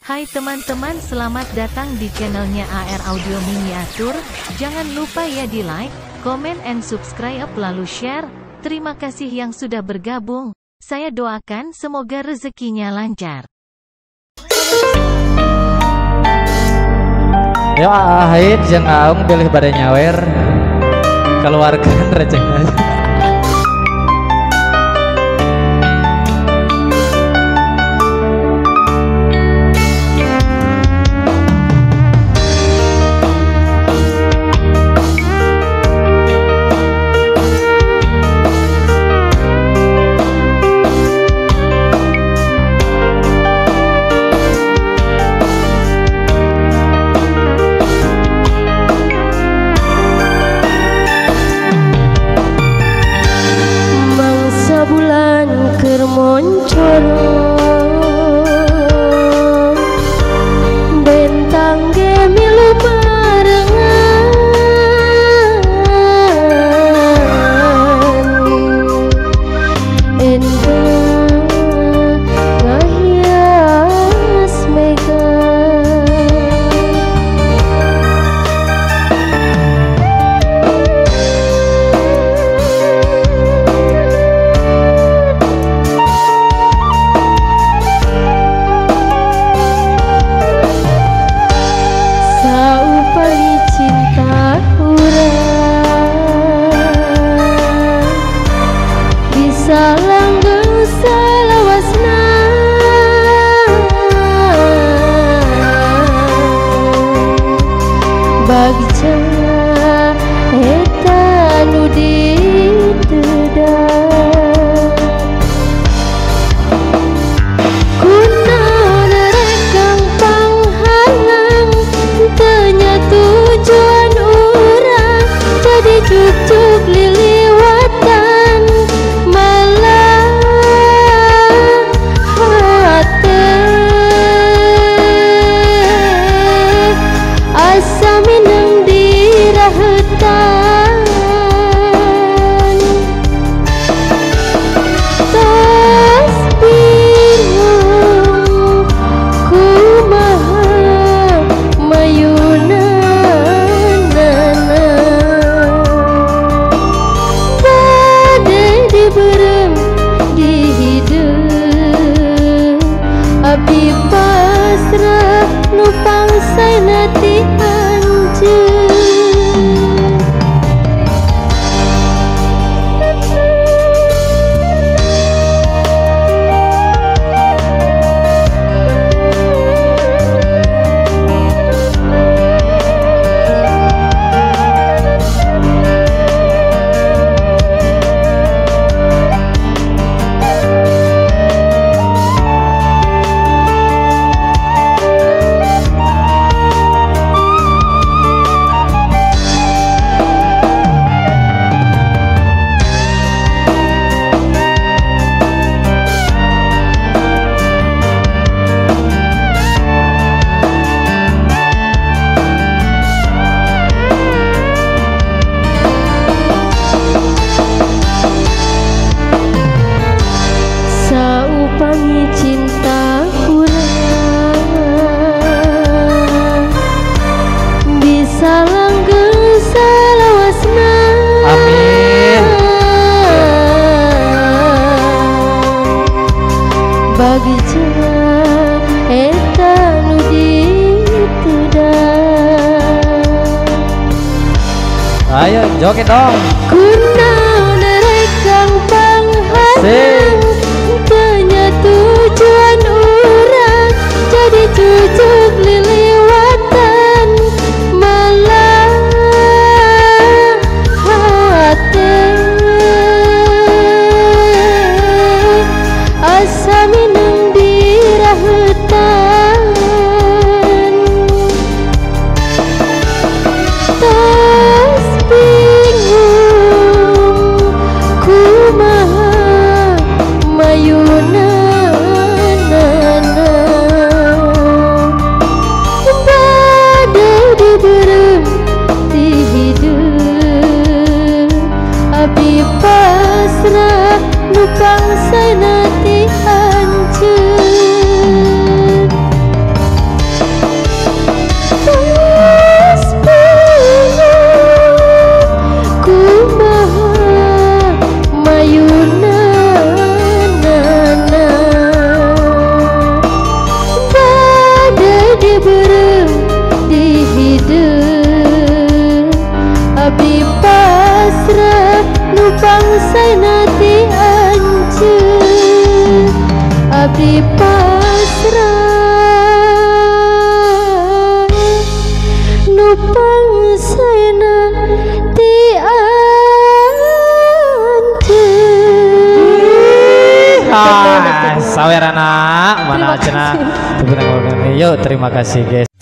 Hai teman-teman, selamat datang di channelnya AR Audio Miniatur. Jangan lupa ya di like, comment and subscribe lalu share. Terima kasih yang sudah bergabung. Saya doakan semoga rezekinya lancar. Yo ahit jeung aung pilih pada nyawer. Keluarkan receh aja. Bentang gemilu barengan endah ngahias mega langgeng salawasna bagja eta nu diteudak kunaon rekang panghalang teu nya tujuan urang jadi jujuk liliwatan asa minang dirahetan tos bingung kumaha mayunanana bade diberem di hideung abdi pasrah nu pangsana ti anjeun. Saupangi cinta urang bisa langgeng salawasna. Amin. Bagi jeung eta nu diteudak Ayo joget dong. kunaon rekang panghalang tanya tujuan urang jadi jujuk liliwatan malah hate asa minang dirahetan tos bingung kumaha mayunanana bade diberem ti hideung abdi pasrah nu pangsana ti anjeun. saya nanti anjir abdi pasrah nupang saya nanti anjir sawer anak mana cenah. Yuk terima kasih guys.